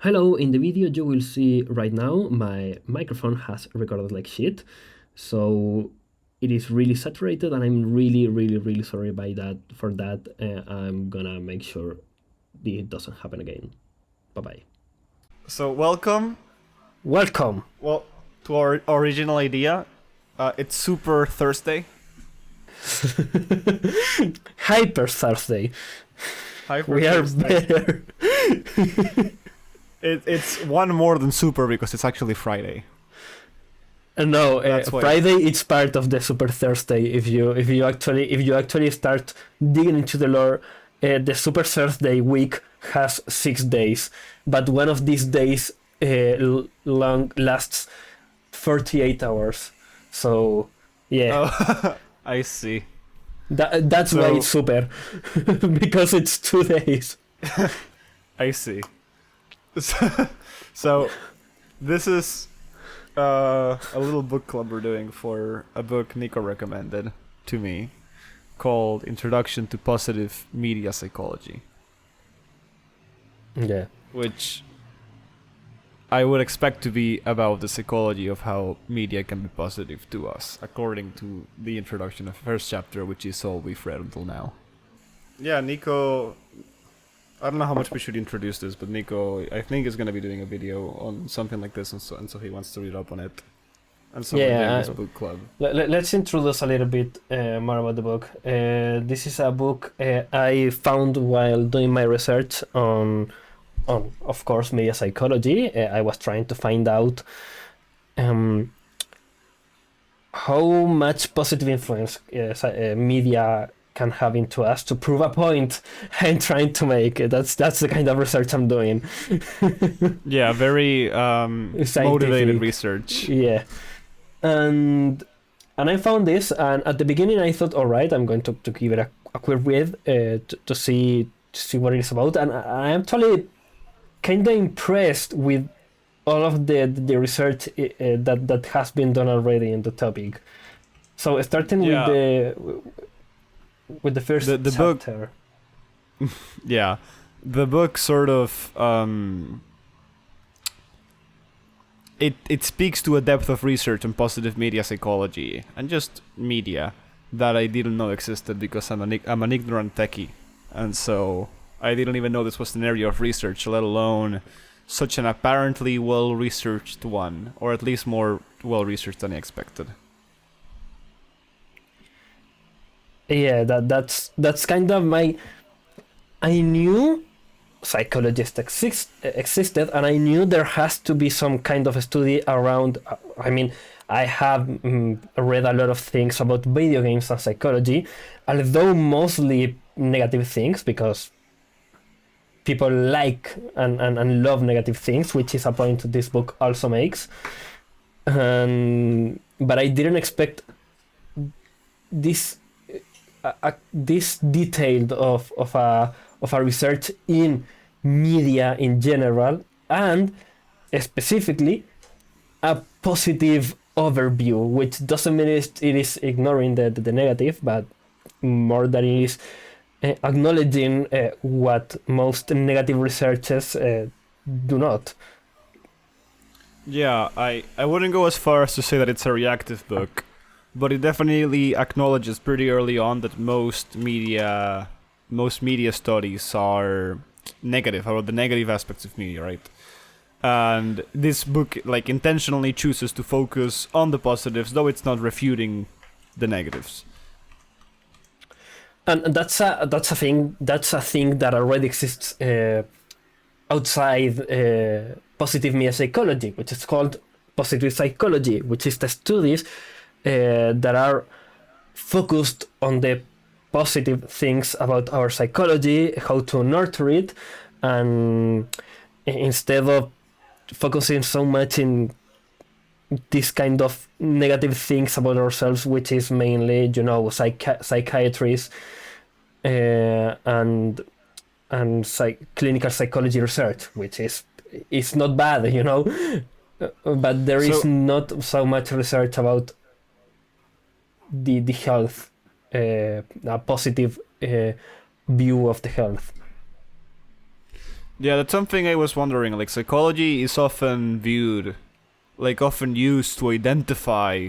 Hello, in the video you will see right now my microphone has recorded like shit, so it is really saturated and I'm really sorry for that. I'm gonna make sure it doesn't happen again. Bye bye. So welcome, Welcome! well, to our original idea. It's Super Thursday. Hyper Thursday. Hyper We are Thursday. better. It's one more than super because it's actually Friday. No, That's why. Friday it's part of the Super Thursday. If you actually start digging into the lore, the Super Thursday week has 6 days, but one of these days long lasts 48 hours. So yeah, Oh, I see. that's why So it's super because it's 2 days. I see. So this is a little book club we're doing for a book Nico recommended to me called Introduction to Positive Media Psychology, Yeah. which I would expect to be about the psychology of how media can be positive to us, according to the introduction of the first chapter, which is all we've read until now. Yeah, Nico. I don't know how much we should introduce this, but Nico, I think, is going to be doing a video on something like this, and so he wants to read up on it. And so we're doing this book club. Let's introduce a little bit more about the book. This is a book I found while doing my research on of course, media psychology. I was trying to find out um, how much positive influence media can have into us to prove a point I'm trying to make. That's the kind of research I'm doing. Yeah, very motivated Scientific. research. Yeah. And I found this, and at the beginning I thought, all right, I'm going to give it a quick read to see what it is about, and I'm totally kind of impressed with all of the research that has been done already in the topic. So starting Yeah. with the first The book. chapter. Yeah, the book sort of it speaks to a depth of research on positive media psychology and just media that I didn't know existed because I'm an ignorant techie, and so I didn't even know this was an area of research, let alone such an apparently well researched one, or at least more well researched than I expected. Yeah, that's kind of my. I knew psychologists existed, and I knew there has to be some kind of a study around. I mean, I have read a lot of things about video games and psychology, although mostly negative things because people like and love negative things, which is a point this book also makes. But I didn't expect this this detailed of a research in media in general, and specifically a positive overview, which doesn't mean it is ignoring the negative, but more that it is acknowledging what most negative researchers do not. Yeah, I wouldn't go as far as to say that it's a reactive book, but it definitely acknowledges pretty early on that most media studies are negative about the negative aspects of media, right? And this book like intentionally chooses to focus on the positives, though it's not refuting the negatives. And that's a thing that already exists outside positive media psychology, which is called positive psychology, which is the studies that are focused on the positive things about our psychology, how to nurture it, and instead of focusing so much in this kind of negative things about ourselves, which is mainly, psychiatrists and clinical psychology research, which is not bad, but there is So not so much research about the health, a positive view of the health. Yeah, that's something I was wondering. Like, psychology is often viewed, like, often used to identify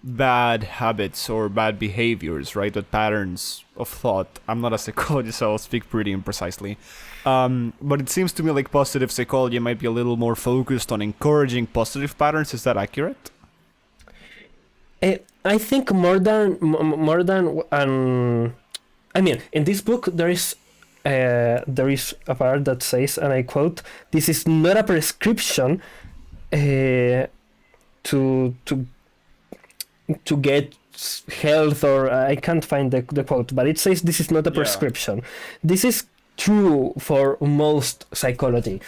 bad habits or bad behaviors, right? The patterns of thought. I'm not a psychologist, so I'll speak pretty imprecisely. But it seems to me like positive psychology might be a little more focused on encouraging positive patterns. Is that accurate? I think more than I mean, in this book there is a part that says, and I quote, "This is not a prescription to get health," or I can't find the quote, but it says this is not a prescription. This is true for most psychology.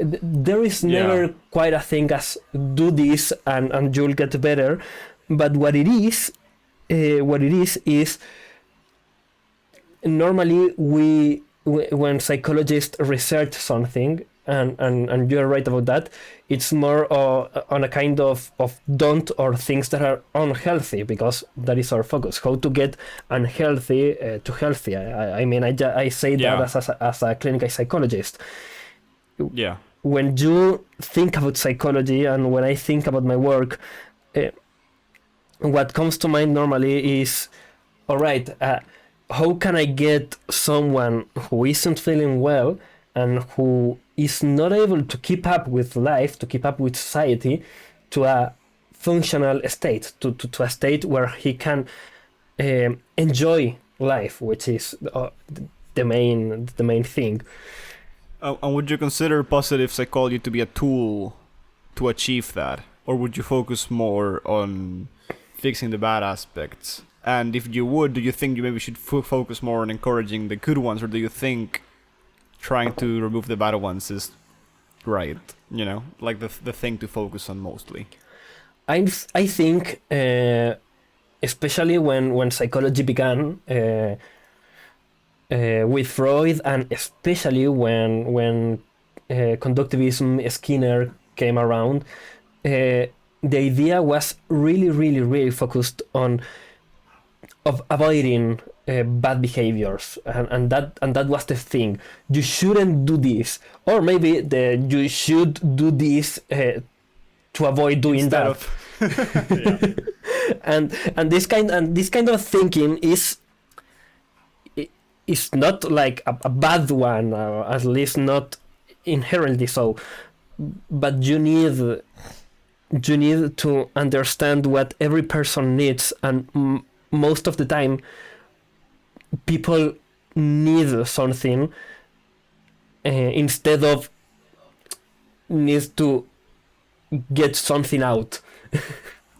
There is never quite a thing as do this and you'll get better, but what it is is normally when psychologists research something, and you're right about that, it's more on a kind of don't or things that are unhealthy, because that is our focus, how to get unhealthy to healthy. I mean, I say that as a clinical psychologist. Yeah. When you think about psychology and when I think about my work, what comes to mind normally is, all right, how can I get someone who isn't feeling well and who is not able to keep up with life, to keep up with society, to a functional state, to a state where he can enjoy life, which is the main thing. And would you consider positive psychology to be a tool to achieve that? Or would you focus more on fixing the bad aspects? And if you would, do you think you maybe should focus more on encouraging the good ones, or do you think trying to remove the bad ones is right? You know, like the thing to focus on mostly. I think, especially when psychology began with Freud, and especially when conductivism, Skinner came around, the idea was really focused on avoiding bad behaviors, and that was the thing. You shouldn't do this, or maybe you should do this to avoid doing Instead that. and this kind of thinking is not like a bad one, or at least not inherently so. But you need to understand what every person needs, and most of the time people need something instead of needs to get something out.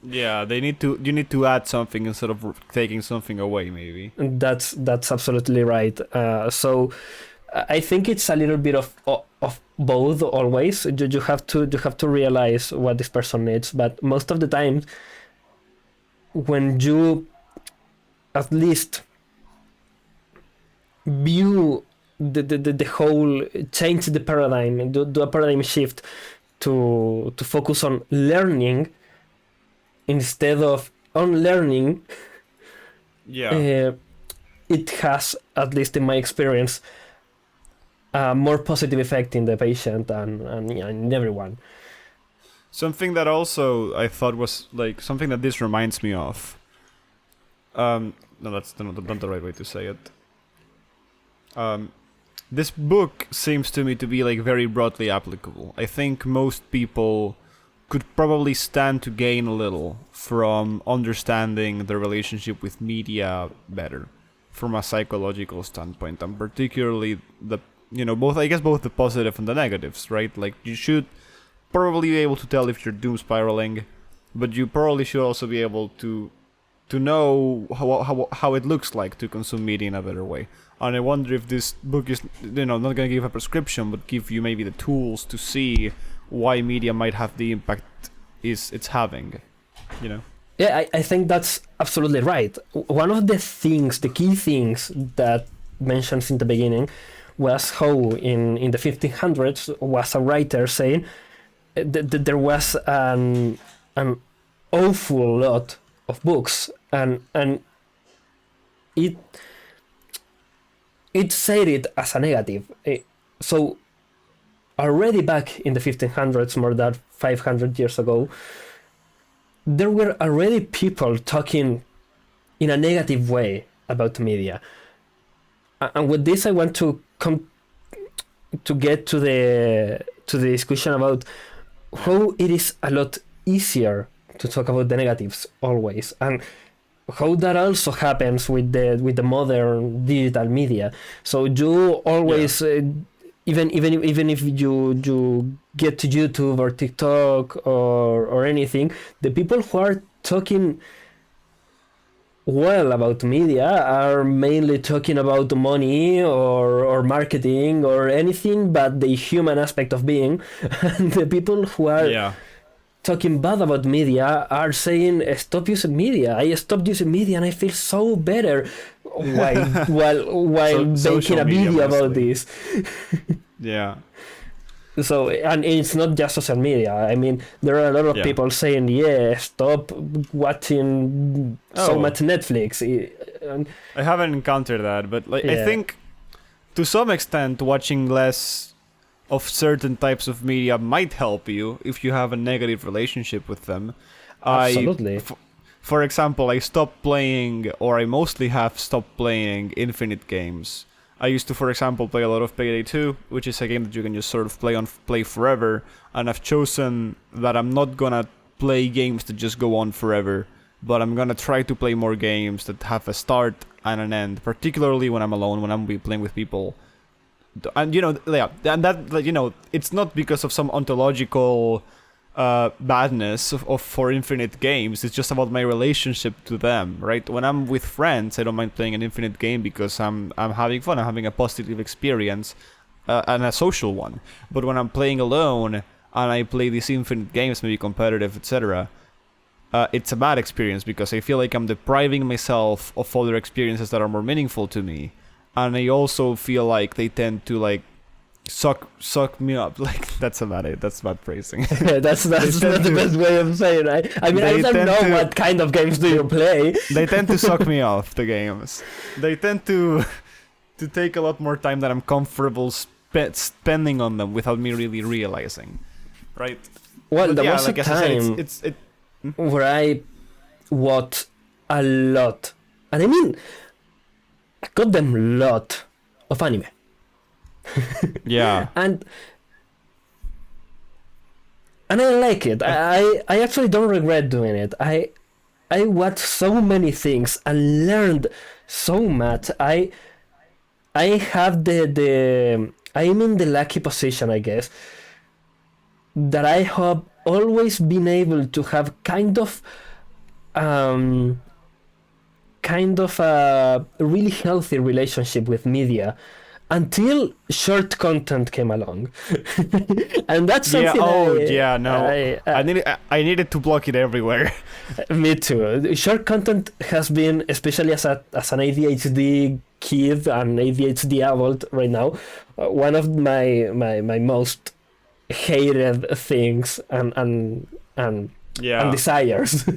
Yeah, you need to add something instead of taking something away, maybe. That's absolutely right. So I think it's a little bit of both always. You have to realize what this person needs, but most of the time when you at least view the whole, change the paradigm, do a paradigm shift to focus on learning instead of unlearning, it has, at least in my experience, a more positive effect in the patient and in everyone. Something that also I thought was like something that this reminds me of. No, that's not the right way to say it. This book seems to me to be like very broadly applicable. I think most people could probably stand to gain a little from understanding the relationship with media better from a psychological standpoint, and particularly both the positive and the negatives, right? Like, you should probably be able to tell if you're doom spiraling, but you probably should also be able to know how it looks like to consume media in a better way. And I wonder if this book is, not going to give a prescription, but give you maybe the tools to see why media might have the impact it's having, Yeah, I think that's absolutely right. One of the key things that mentions in the beginning was how in the 1500s was a writer saying that there was an awful lot of books, and it said it as a negative. So already back in the 1500s, more than 500 years ago, there were already people talking in a negative way about media. And with this, I want to come to get to the discussion about how it is a lot easier to talk about the negatives always, and how that also happens with the modern digital media. So you always, even if you get to YouTube or TikTok or anything, the people who are talking well about media are mainly talking about money or marketing or anything but the human aspect of being. And the people who are talking bad about media are saying, stop using media. I stopped using media and I feel so better while making a video about this. Yeah. So, and it's not just social media. I mean, there are a lot of people saying, stop watching so much Netflix. I haven't encountered that, but I think to some extent watching less of certain types of media might help you if you have a negative relationship with them. Absolutely. For example, I stopped playing, or I mostly have stopped playing infinite games. I used to, for example, play a lot of Payday 2, which is a game that you can just sort of play forever. And I've chosen that I'm not gonna play games that just go on forever, but I'm gonna try to play more games that have a start and an end, particularly when I'm alone, when I'm playing with people. And and that, it's not because of some ontological badness for infinite games. It's just about my relationship to them, right? When I'm with friends, I don't mind playing an infinite game because I'm having fun, I'm having a positive experience, and a social one. But when I'm playing alone and I play these infinite games, maybe competitive, etc., it's a bad experience because I feel like I'm depriving myself of other experiences that are more meaningful to me. And I also feel like they tend to suck me up. That's bad phrasing. that's not the best way of saying it. I mean, I don't know what kind of games do you play. They tend to suck me off, the games. They tend to take a lot more time than I'm comfortable spending on them without me really realizing, right? Well, there was a time where I watched a lot, and I mean, a goddamn lot of anime. Yeah. And I like it. I actually don't regret doing it. I watched so many things and learned so much. I have I'm in the lucky position, I guess, that I have always been able to have kind of a really healthy relationship with media until short content came along. And that's something I needed to block it everywhere. Me too. Short content has been, especially as an ADHD kid and ADHD adult right now, one of my most hated things and desires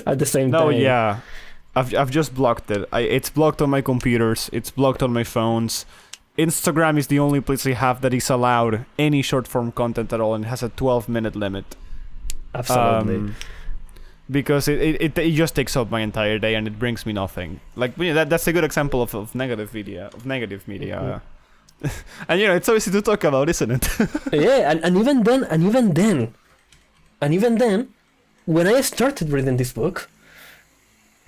at the same time. No, yeah. I've just blocked it. It's blocked on my computers. It's blocked on my phones. Instagram is the only place I have that is allowed any short form content at all, and it has a 12-minute limit. Absolutely. Because it just takes up my entire day and it brings me nothing. That's a good example of negative media. Mm-hmm. And it's so easy to talk about, isn't it? Yeah, and even then, when I started reading this book,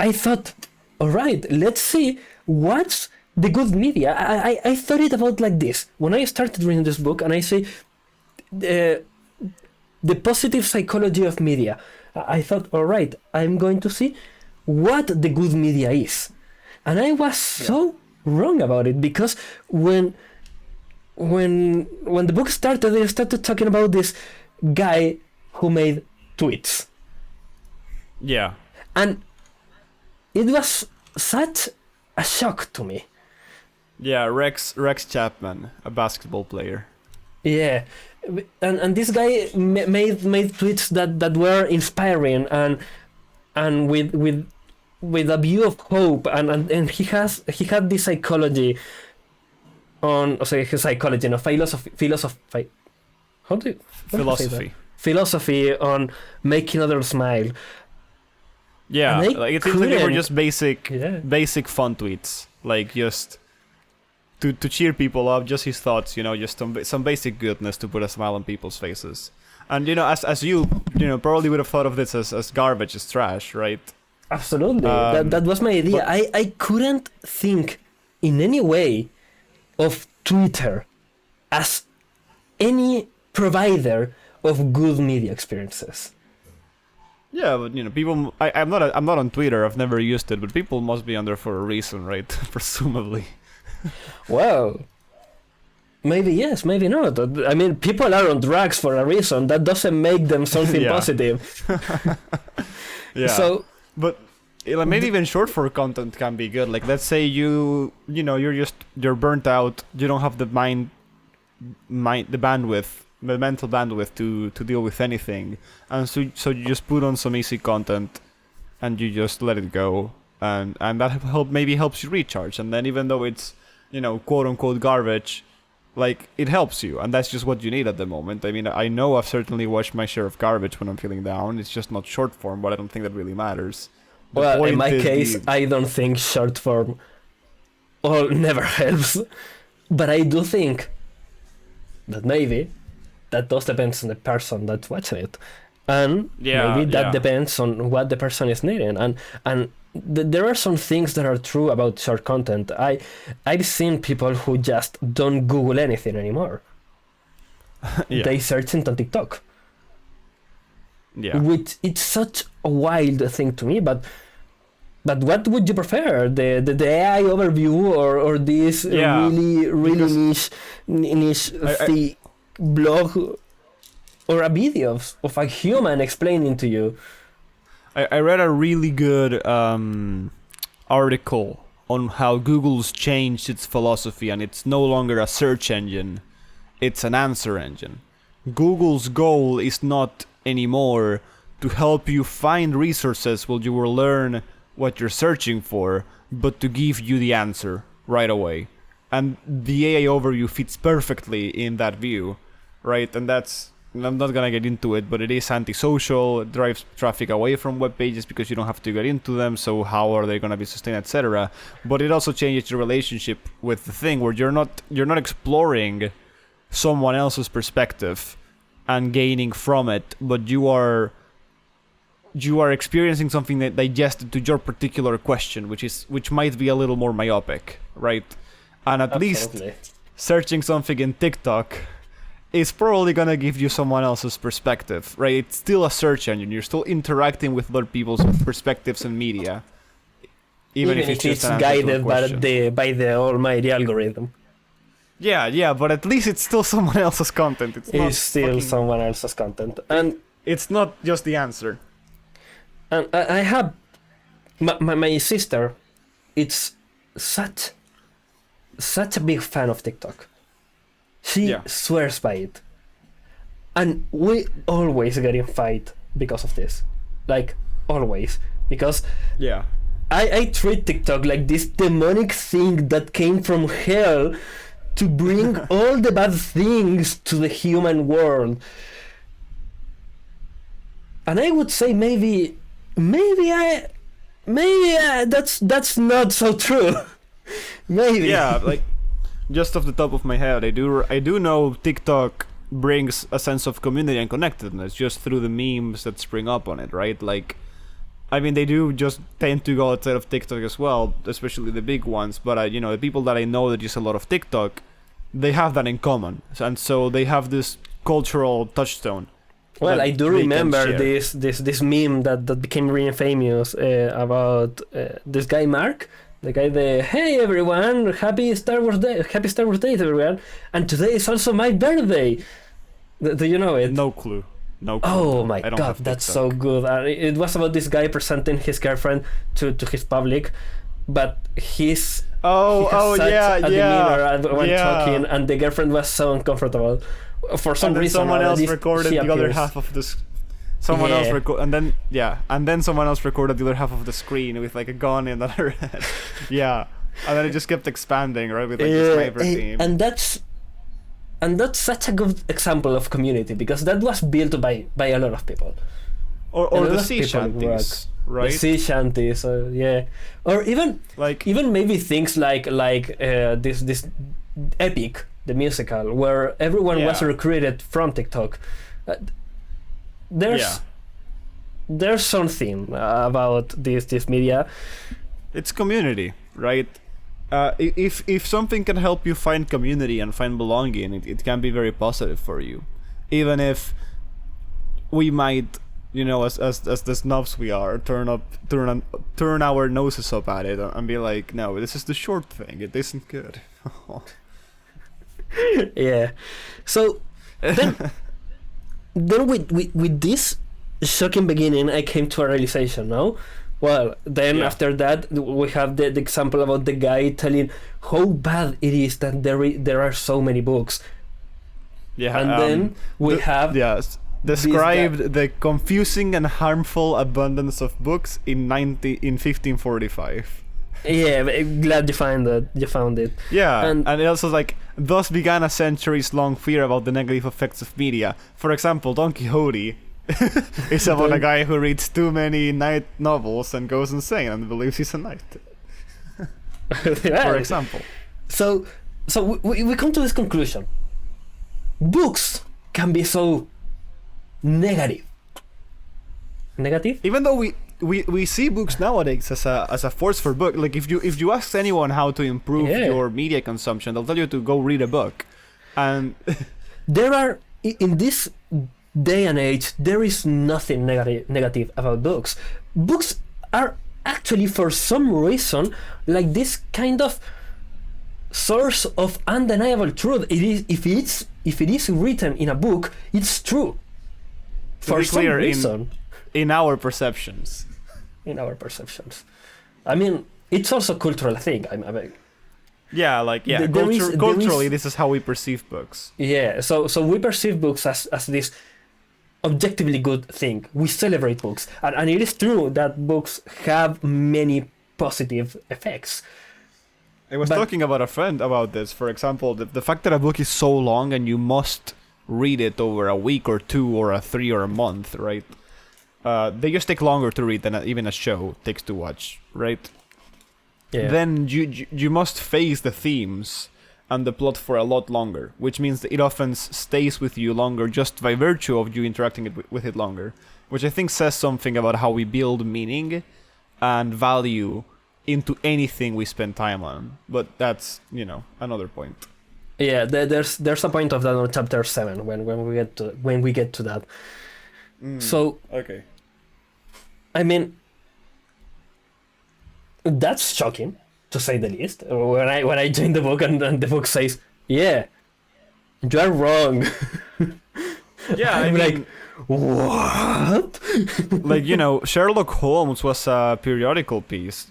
I thought, all right, let's see what's the good media. I thought it about like this. When I started reading this book and I say the positive psychology of media, I thought, all right, I'm going to see what the good media is. And I was so wrong about it, because when the book started, they started talking about this guy who made tweets. Yeah. And it was such a shock to me. Yeah, Rex Chapman, a basketball player. Yeah, and this guy made tweets that were inspiring and with a view of hope, and he had this psychology philosophy how do you say that? Philosophy. Philosophy on making others smile. Yeah, And like it seems like they were couldn't- just basic Yeah. basic fun tweets, like just to cheer people up, just his thoughts, just some basic goodness to put a smile on people's faces. And as you probably would have thought of this as garbage, as trash, right? Absolutely. That was my idea. but- I couldn't think in any way of Twitter as any provider of good media experiences. Yeah, but people. I'm not on Twitter. I've never used it, but people must be on there for a reason, right? Presumably. Well, maybe yes, maybe not. I mean, people are on drugs for a reason. That doesn't make them something Yeah. positive. Yeah. So, But maybe even short form content can be good. Like, let's say you're burnt out. You don't have the the mental bandwidth to deal with anything, and so you just put on some easy content, and you just let it go, and that helps you recharge. And then even though it's quote unquote garbage, like it helps you, and that's just what you need at the moment. I mean, I know I've certainly watched my share of garbage when I'm feeling down. It's just not short form, but I don't think that really matters. The well, in point my is case, I don't think short form never helps. But I do think that maybe that does depends on the person that's watching it, and maybe that depends on what the person is needing. And there are some things that are true about short content. I've seen people who just don't Google anything anymore. Yeah. They search it on TikTok. Yeah. Which it's such a wild thing to me, but what would you prefer, the AI overview or this really niche blog, or a video of a human explaining to you? I read a really good article on how Google's changed its philosophy, and it's no longer a search engine, it's an answer engine. Google's goal is not anymore to help you find resources while you will learn what you're searching for, but to give you the answer right away. And the AI overview fits perfectly in that view, right? And I'm not gonna get into it, but it is antisocial, it drives traffic away from web pages because you don't have to get into them, so how are they gonna be sustained, etc. But it also changes your relationship with the thing, where you're not exploring someone else's perspective and gaining from it, but you are experiencing something that digested to your particular question, which might be a little more myopic, right? And at Absolutely. least searching something in TikTok is probably gonna give you someone else's perspective, right? It's still a search engine. You're still interacting with other people's perspectives and media, even if it's just an answer to a guided question. by the almighty algorithm. Yeah, but at least it's still someone else's content. It's still someone else's content, and it's not just the answer. And I have my sister. It's such a big fan of TikTok. She swears by it, and we always get in fight because of this. Like always, because I treat TikTok like this demonic thing that came from hell to bring all the bad things to the human world. And I would say maybe that's not so true. Maybe. Yeah, like just off the top of my head, I do know TikTok brings a sense of community and connectedness just through the memes that spring up on it, right? Like, I mean, they do just tend to go outside of TikTok as well, especially the big ones. But the people that I know that use a lot of TikTok, they have that in common, and so they have this cultural touchstone. Well, I do remember share. this meme that became really famous about this guy Mark, the guy hey everyone, happy Star Wars Day everyone, and today is also my birthday. Do you know it? No clue. Oh my god, that's so good. It was about this guy presenting his girlfriend to his public, but he has such a demeanor when talking, and the girlfriend was so uncomfortable. For some reason, someone else recorded the other half of this. Someone else and then someone else recorded the other half of the screen with like a gun in the other head. Yeah, and then it just kept expanding, right, with like the sniper team. And that's and that's such a good example of community, because that was built by a lot of people. Or A lot the of sea people shanties, work. right? The sea shanties, yeah, or even Like, maybe things like this Epic, the musical, where everyone was Yeah. recruited from TikTok. Uh, there's there's something about this media. it's community, right? If something can help you find community and find belonging, it can be very positive for you, even if we might, as the snobs we are, turn our noses up at it and be like, no, this is the short thing. It isn't good. Yeah. So then with this shocking beginning, I came to a realization. No, well, then Yeah. after that, we have the example about the guy telling how bad it is that there are so many books, Yeah, and then we have yes, this described the confusing and harmful abundance of books in 1545. yeah. I'm glad you found that. You found it. Yeah, And- and it also like thus began a centuries-long fear about the negative effects of media. For example, Don Quixote is about a guy who reads too many knight novels and goes insane and believes he's a knight. Yeah. For example, So we come to this conclusion. Books can be so negative. Negative? even though we see books nowadays as a force for book, like if you ask anyone how to improve Yeah. your media consumption, they'll tell you to go read a book, and There are in this day and age, there is nothing negative about books. Books are actually, for some reason, like this kind of source of undeniable truth. It is if it is written in a book, it's true. For be some clear, reason, in our perceptions. in our perceptions. I mean, it's also a cultural thing. I mean, Yeah, like There is- culturally, this is how we perceive books. yeah. So we perceive books as this objectively good thing. We celebrate books, and it is true that books have many positive effects. I was But- talking about a friend about this. For example, the fact that a book is so long and you must read it over a week or two or a 3 or a month, right? They just take longer to read than even a show takes to watch, right? Yeah. Then you must face the themes and the plot for a lot longer, which means that it often stays with you longer just by virtue of you interacting with it longer, which I think says something about how we build meaning and value into anything we spend time on. But that's, another point. Yeah, there's a point of that on chapter 7 when we get to that. So Okay. I mean, that's shocking, to say the least. When I join the book and the book says, "Yeah, you are wrong." Yeah, I'm like, what? Sherlock Holmes was a periodical piece.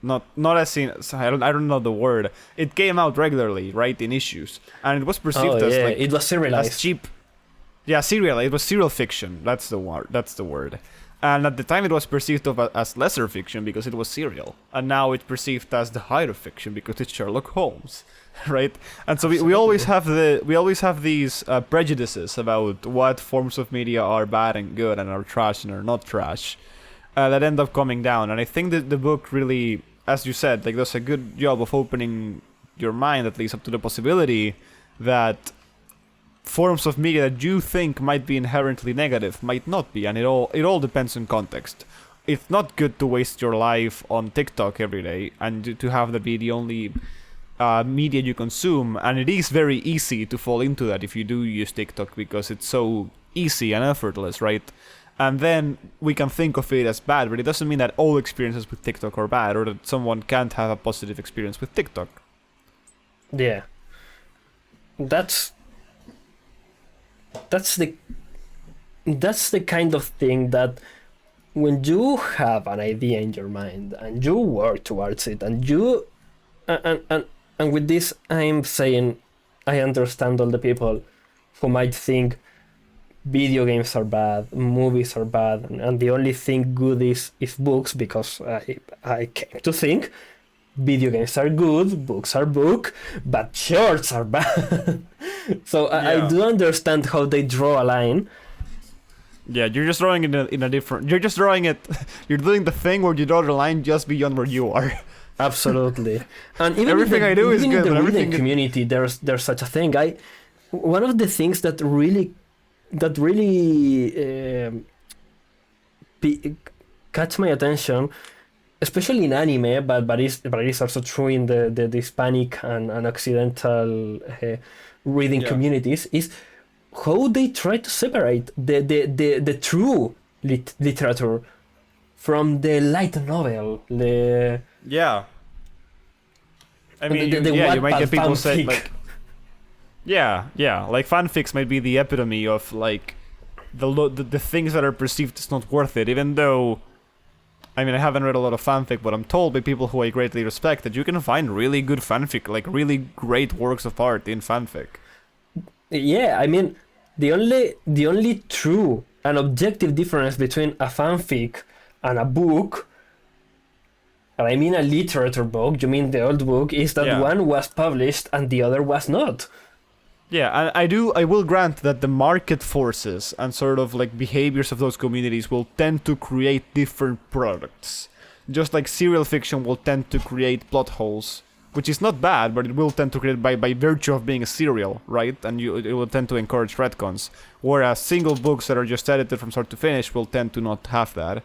Not as in, I don't know the word. It came out regularly, right, in issues, and it was perceived as like it was serialized. as cheap. Yeah, serial. It was serial fiction. That's the word. And at the time, it was perceived as lesser fiction because it was serial, and now it's perceived as the higher fiction because it's Sherlock Holmes, right? And so we always have these prejudices about what forms of media are bad and good and are trash and are not trash, that end up coming down. And I think that the book really, as you said, like does a good job of opening your mind at least up to the possibility that forms of media that you think might be inherently negative might not be, and it all depends on context. It's not good to waste your life on TikTok every day and to have that be the only media you consume, and it is very easy to fall into that if you do use TikTok because it's so easy and effortless, right? And then we can think of it as bad, but it doesn't mean that all experiences with TikTok are bad or that someone can't have a positive experience with TikTok. Yeah, that's the kind of thing that when you have an idea in your mind and you work towards it and you and with this I'm saying I understand all the people who might think video games are bad, movies are bad, and the only thing good is books, because I came to think video games are good, books are book, but shorts are bad. So I Yeah. do understand how they draw a line. Yeah, you're just drawing it in a different. You're just drawing it. You're doing the thing where you draw the line just beyond where you are. Absolutely. And even Everything in the, I do is even good, in but the reading everything- community, there's such a thing. One of the things that really catch my attention, especially in anime, but it's also true in the Hispanic and Occidental reading Yeah. communities, is how they try to separate the true literature from the light novel. Yeah. I mean, The you might get Wattpad people say fanfic. like, yeah, like fanfics might be the epitome of like the things that are perceived as not worth it, even though. I mean, I haven't read a lot of fanfic, but I'm told by people who I greatly respect that you can find really good fanfic, like really great works of art in fanfic. Yeah, I mean, the only true and objective difference between a fanfic and a book, and I mean a literature book, you mean the old book, is that Yeah. one was published and the other was not. Yeah, and I will grant that the market forces and sort of like behaviors of those communities will tend to create different products. Just like serial fiction will tend to create plot holes, which is not bad, but it will tend to create by virtue of being a serial, right? And it will tend to encourage retcons. Whereas single books that are just edited from start to finish will tend to not have that.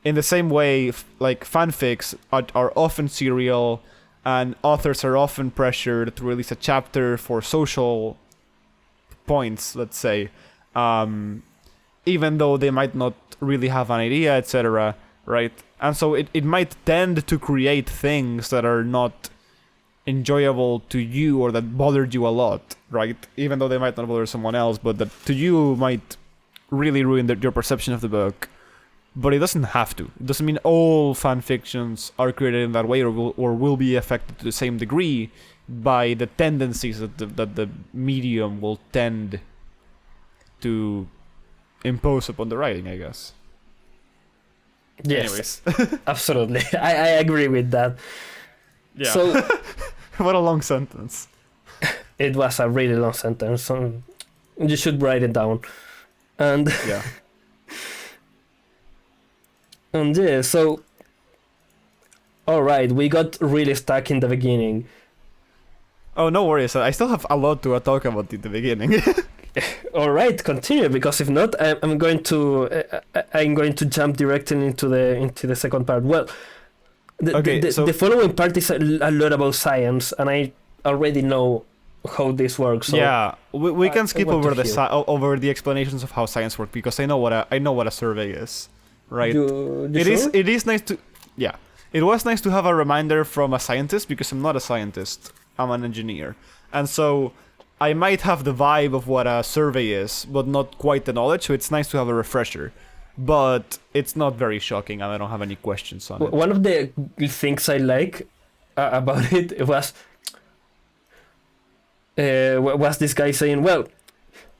In the same way, like fanfics are often serial, and authors are often pressured to release a chapter for social points, let's say, even though they might not really have an idea, etc., right? And so it might tend to create things that are not enjoyable to you or that bothered you a lot, right? Even though they might not bother someone else, but that to you might really ruin your perception of the book. But it doesn't have to. It doesn't mean all fan fictions are created in that way or will be affected to the same degree by the tendencies that the medium will tend to impose upon the writing, I guess. Yes, Anyways. absolutely. I agree with that. Yeah. So What a long sentence. it was a really long sentence. So you should write it down. And Yeah. and yeah, so all right, we got really stuck in the beginning. Oh, no worries. I still have a lot to talk about in the beginning. All right, continue, because if not, I'm going to jump directly into the second part. Well, the following part is a lot about science, and I already know how this works. So yeah, we can I skip want over to hear. over the explanations of how science works because I know what a survey is, right? You It sure? is nice to It was nice to have a reminder from a scientist because I'm not a scientist. I'm an engineer, and so I might have the vibe of what a survey is, but not quite the knowledge. So it's nice to have a refresher. But it's not very shocking, and I don't have any questions on it. One of the things I like about it was this guy saying, well,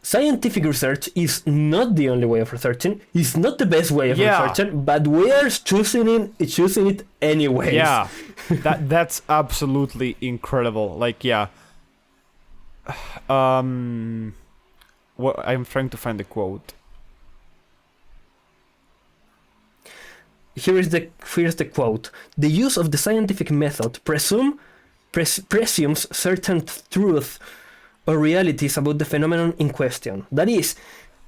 scientific research is not the only way of researching, it's not the best way of researching, but we are choosing it anyways. Yeah, that's absolutely incredible. Like, yeah. I'm trying to find the quote. Here's the quote. The use of the scientific method presumes certain truth or realities about the phenomenon in question. That is,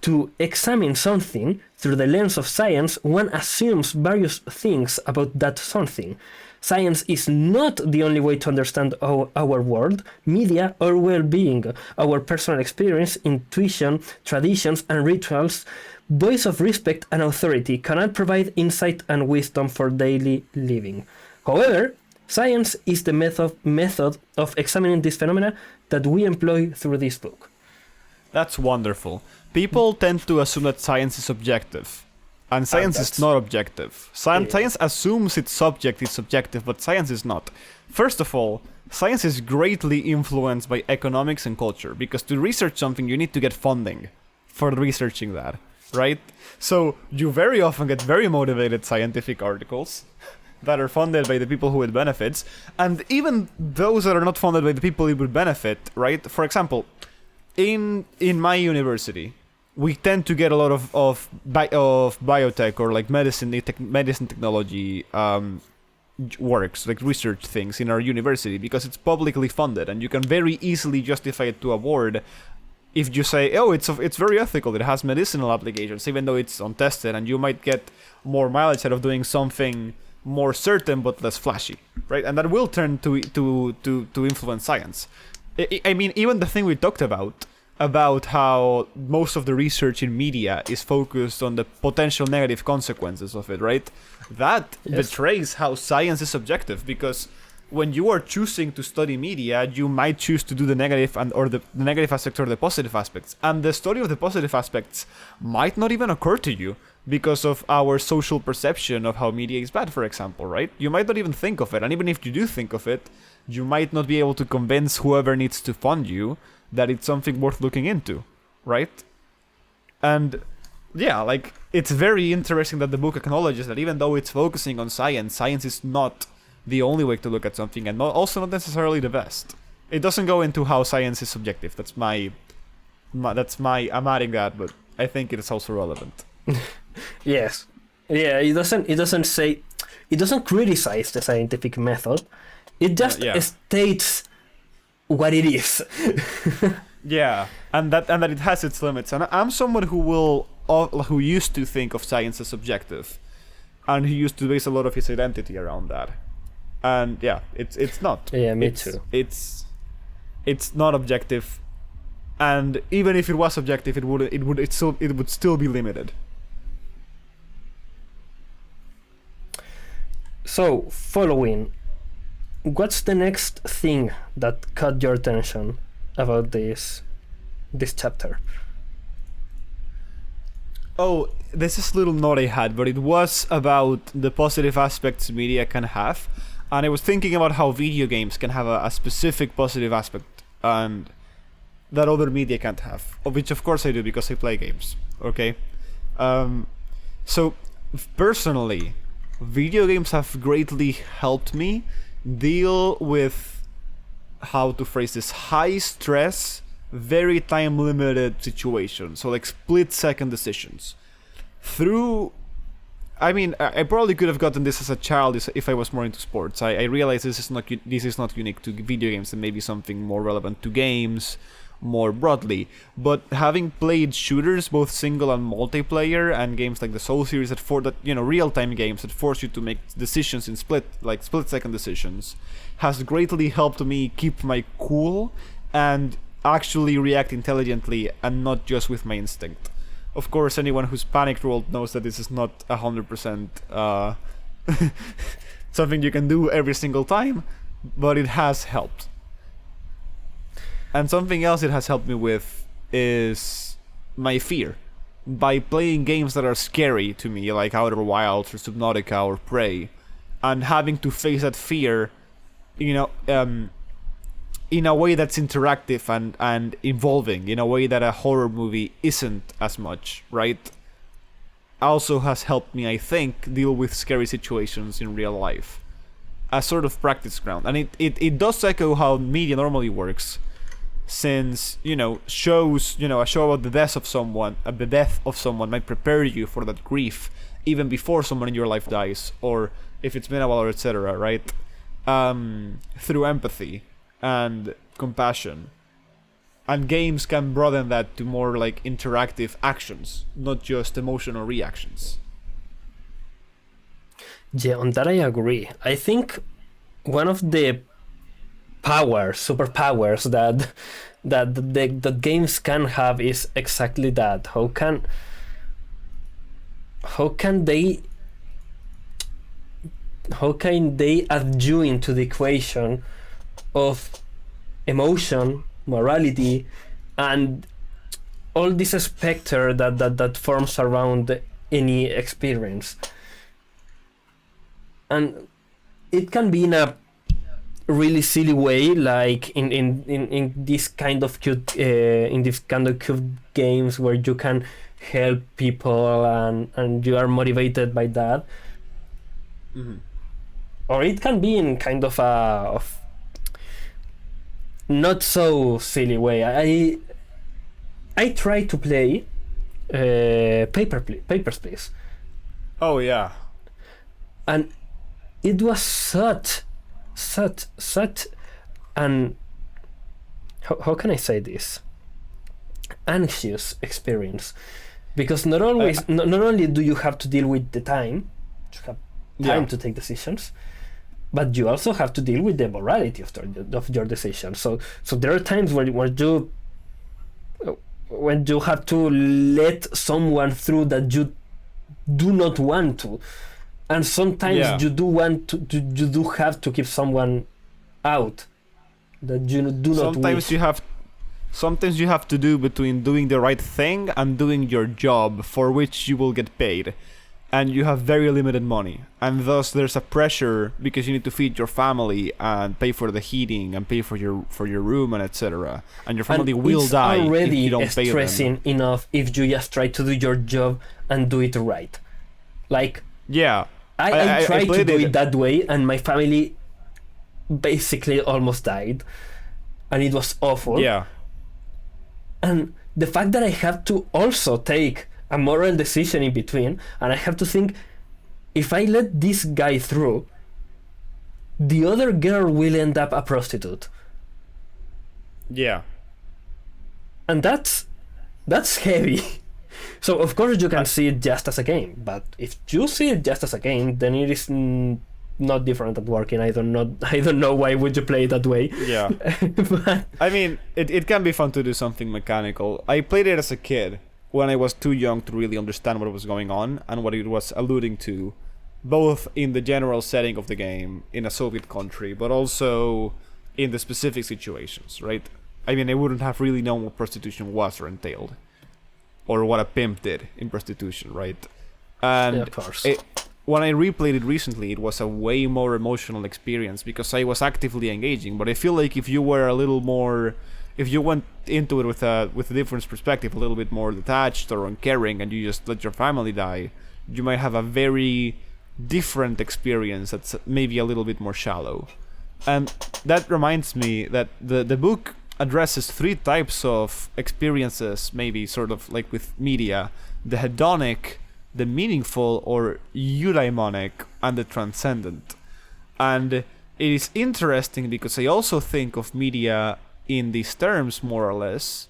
to examine something through the lens of science, one assumes various things about that something. Science is not the only way to understand our world, media, or well-being. Our personal experience, intuition, traditions, and rituals, voice of respect and authority, cannot provide insight and wisdom for daily living. However, science is the method of examining this phenomena that we employ through this book. That's wonderful. People tend to assume that science is objective. And science is not objective. Science assumes its subject is subjective, but science is not. First of all, science is greatly influenced by economics and culture, because to research something you need to get funding for researching that, right? So you very often get very motivated scientific articles that are funded by the people who it benefits, and even those that are not funded by the people it would benefit, right? For example, in my university, we tend to get a lot of biotech or like medicine technology works, like research things in our university, because it's publicly funded and you can very easily justify it to a board if you say, oh, it's very ethical, it has medicinal applications, even though it's untested, and you might get more mileage out of doing something more certain but less flashy, right? And that will turn to influence science. I mean, even the thing we talked about how most of the research in media is focused on the potential negative consequences of it, right? That betrays how science is subjective, because when you are choosing to study media, you might choose to do the negative or the negative aspects or the positive aspects. And the study of the positive aspects might not even occur to you because of our social perception of how media is bad, for example, right? You might not even think of it. And even if you do think of it, you might not be able to convince whoever needs to fund you that it's something worth looking into, right? And yeah, like, it's very interesting that the book acknowledges that even though it's focusing on science, science is not the only way to look at something, and also not necessarily the best. It doesn't go into how science is subjective. That's my I'm adding that, but I think it is also relevant. Yes. Yeah, it doesn't criticize the scientific method. It just states what it is. Yeah, and that it has its limits. And I'm someone who used to think of science as subjective, and he used to base a lot of his identity around that. And yeah, it's not. Yeah, me too. It's not objective, and even if it was objective, it would still be limited. So, following, what's the next thing that caught your attention about this chapter? Oh, this is a little note I had, but it was about the positive aspects media can have. And I was thinking about how video games can have a specific positive aspect and that other media can't have. Which of course I do, because I play games. Okay? So, personally, video games have greatly helped me deal with, how to phrase this, high stress, very time limited situations. So like split-second decisions. I probably could have gotten this as a child if I was more into sports. I realize this is not unique to video games, and maybe something more relevant to games more broadly. But having played shooters, both single and multiplayer, and games like the Soul series real-time games that force you to make decisions in split-second decisions, has greatly helped me keep my cool and actually react intelligently and not just with my instinct. Of course, anyone who's panic rolled knows that this is not 100% something you can do every single time, but it has helped. And something else it has helped me with is my fear. By playing games that are scary to me, like Outer Wilds or Subnautica or Prey, and having to face that fear, in a way that's interactive and involving, in a way that a horror movie isn't as much, right? Also has helped me, I think, deal with scary situations in real life. A sort of practice ground. And it does echo how media normally works, since, shows, a show about the death of someone might prepare you for that grief even before someone in your life dies, or if it's been a while, or etc., right? Through empathy and compassion. And games can broaden that to more like interactive actions, not just emotional reactions. Yeah, on that I agree. I think one of the superpowers that games can have is exactly that. How can they add you into the equation of emotion, morality, and all this specter that forms around any experience. And it can be in a really silly way, like in this kind of cute games where you can help people and you are motivated by that. Mm-hmm. or it can be in kind of a not so silly way. I try to play Papers, Please. Oh yeah. And it was such an, how can I say this, anxious experience, because not only do you have to deal with the time, you have time to take decisions, but you also have to deal with the morality of your decisions. So there are times when you have to let someone through that you do not want to, and sometimes you do have to keep someone out that you do not wish. Sometimes you have to do between doing the right thing and doing your job for which you will get paid, and you have very limited money, and thus there's a pressure because you need to feed your family and pay for the heating and pay for your room and etc. And your family will die if you don't pay them. It's already stressing enough if you just try to do your job and do it right. Like, yeah, I tried to do it that way, and my family basically almost died, and it was awful. Yeah. And the fact that I have to also take a moral decision in between, and I have to think, if I let this guy through, the other girl will end up a prostitute. Yeah. And that's heavy. So of course you can see it just as a game, but if you see it just as a game, then it is not different at working. I don't know why would you play it that way. Yeah. But, I mean, it can be fun to do something mechanical. I played it as a kid when I was too young to really understand what was going on and what it was alluding to, both in the general setting of the game in a Soviet country, but also in the specific situations, right? I mean, I wouldn't have really known what prostitution was or entailed, or what a pimp did in prostitution, right? And yeah, of course. When I replayed it recently, it was a way more emotional experience because I was actively engaging. But I feel like if you were a little more, if you went into it with a different perspective, a little bit more detached or uncaring, and you just let your family die, you might have a very different experience that's maybe a little bit more shallow. And that reminds me that the book addresses 3 types of experiences, maybe sort of like with media: the hedonic, the meaningful or eudaimonic, and the transcendent. And it is interesting because I also think of media in these terms more or less,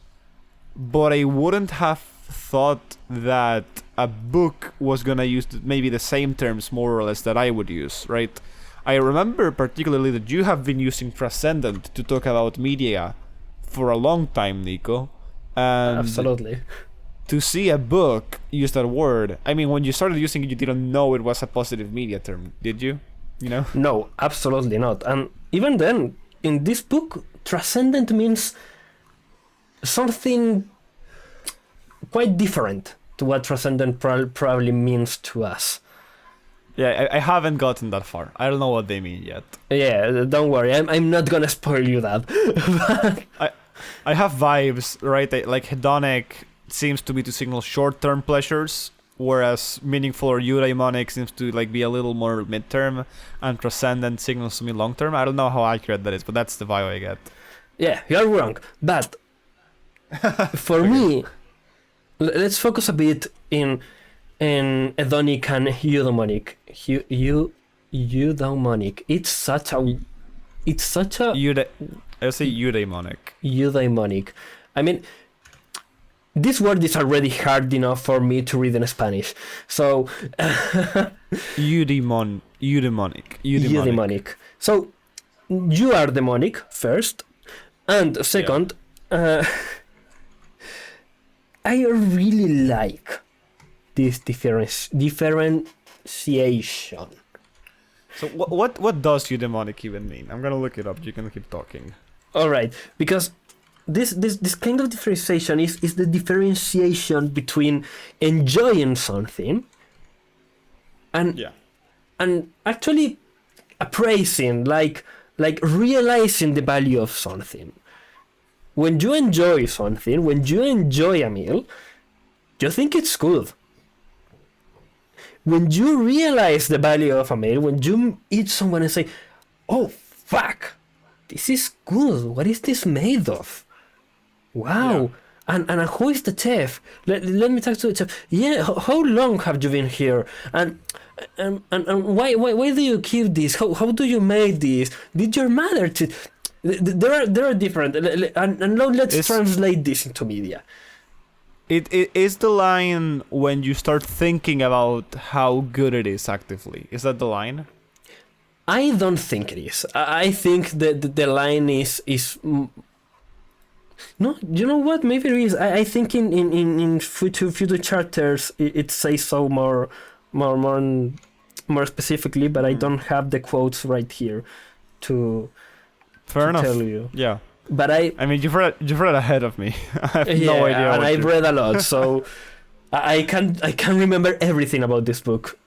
but I wouldn't have thought that a book was gonna use maybe the same terms more or less that I would use, right? I remember particularly that you have been using transcendent to talk about media for a long time, Nico. And absolutely. to see a book use that word, I mean, when you started using it, you didn't know it was a positive media term, did you? You know? No, absolutely not. And even then, in this book, transcendent means something quite different to what transcendent probably means to us. Yeah, I haven't gotten that far. I don't know what they mean yet. Yeah, don't worry. I'm not gonna spoil you that. I have vibes, right? Like hedonic seems to be to signal short-term pleasures, whereas meaningful or eudaimonic seems to like be a little more mid-term, and transcendent signals to me long-term. I don't know how accurate that is, but that's the vibe I get. Yeah, you're wrong. But for me, let's focus a bit in hedonic and eudaimonic. Eudaimonic. It's such a. I say eudaimonic. Eudaimonic. I mean, this word is already hard enough for me to read in Spanish. So. Eudaimonic. So, you are demonic first, and second, I really like this differentiation. So what does eudaimonic even mean? I'm gonna look it up. You can keep talking. All right, because this kind of differentiation is the differentiation between enjoying something and actually appraising, like realizing the value of something. When you enjoy something, when you enjoy a meal, you think it's good. when you realize the value of a meal, when you eat someone and say, "Oh fuck, this is good. What is this made of? Wow." Yeah. And who is the chef? Let me talk to the chef. Yeah, how long have you been here? And why do you keep this? How do you make this? Did your mother? There are different. And now let's translate this into media. It is the line when you start thinking about how good it is actively. Is that the line? I don't think it is. I think that the line is. No, you know what? Maybe it is. I think in future chapters it says so more specifically, but I don't have the quotes right here to Fair enough. tell you. Yeah. But I mean, you've read ahead of me. I have no idea. And I've read a lot, so I can't remember everything about this book.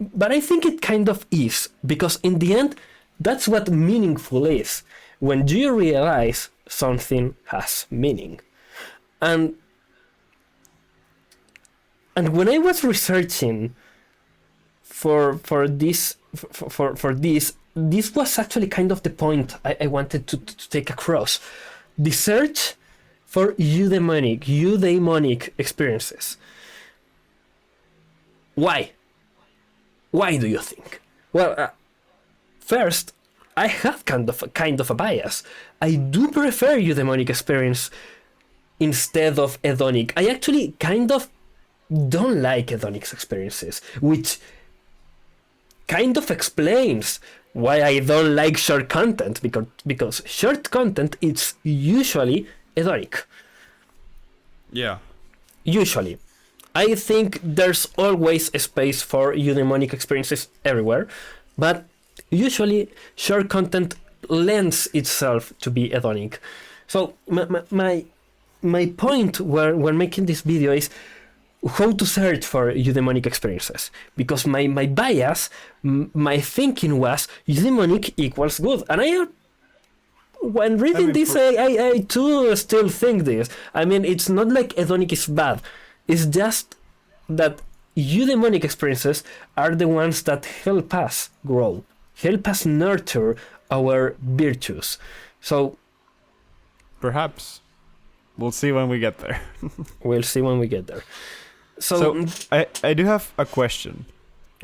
But I think it kind of is, because in the end, that's what meaningful is. When you realize something has meaning. And when I was researching for this, this was actually kind of the point I wanted to take across. The search for eudaimonic experiences. Why? Why do you think? Well, first, I have kind of a bias. I do prefer eudaimonic experience instead of hedonic. I actually kind of don't like hedonic experiences, which kind of explains why I don't like short content, because short content is usually hedonic. Yeah. Usually. I think there's always a space for eudaimonic experiences everywhere, but usually short content lends itself to be hedonic. So my point when making this video is how to search for eudaimonic experiences, because my bias, my thinking was eudaimonic equals good, and when reading I too still think this. I mean, it's not like hedonic is bad, it's just that eudaimonic experiences are the ones that help us grow, help us nurture our virtues. So perhaps we'll see when we get there. We'll see when we get there. So I do have a question.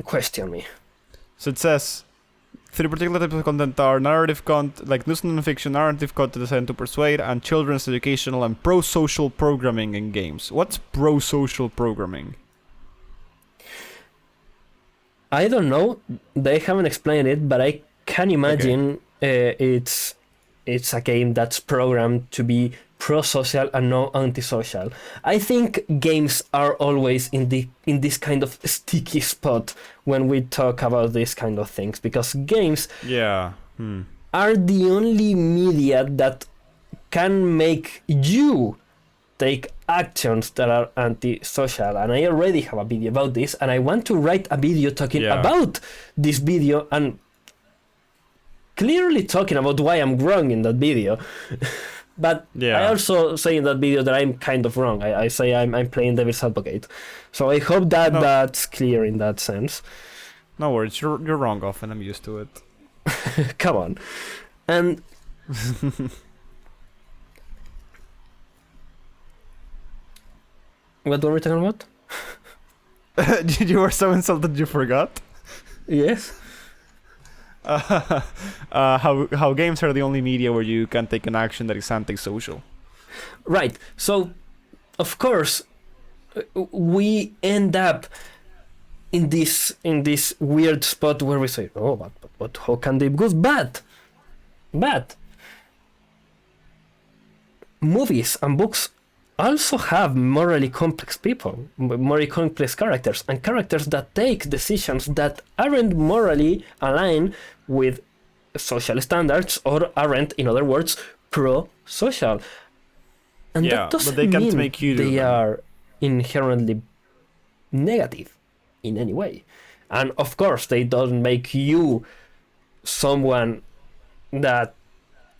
Question me. So it says, three particular types of content are narrative content, like news and non-fiction, narrative content designed to persuade, and children's educational and pro-social programming in games. What's pro-social programming? I don't know. They haven't explained it, but I can imagine it's a game that's programmed to be pro-social and no antisocial. I think games are always in this kind of sticky spot when we talk about these kind of things, because games are the only media that can make you take actions that are antisocial. And I already have a video about this, and I want to write a video talking about this video and clearly talking about why I'm wrong in that video. But I also say in that video that I'm kind of wrong. I say I'm playing devil's advocate. So I hope that that's clear in that sense. No worries, you're wrong often, I'm used to it. Come on. And what were we talking about? You were so insulted you forgot? Yes. How games are the only media where you can take an action that is antisocial. Right. So, of course, we end up in this weird spot where we say, oh, but how can they be good? But movies and books also have morally complex people, morally complex characters, and characters that take decisions that aren't morally aligned with social standards, or aren't, in other words, pro-social. And that doesn't mean they are inherently negative in any way. And of course, they don't make you someone that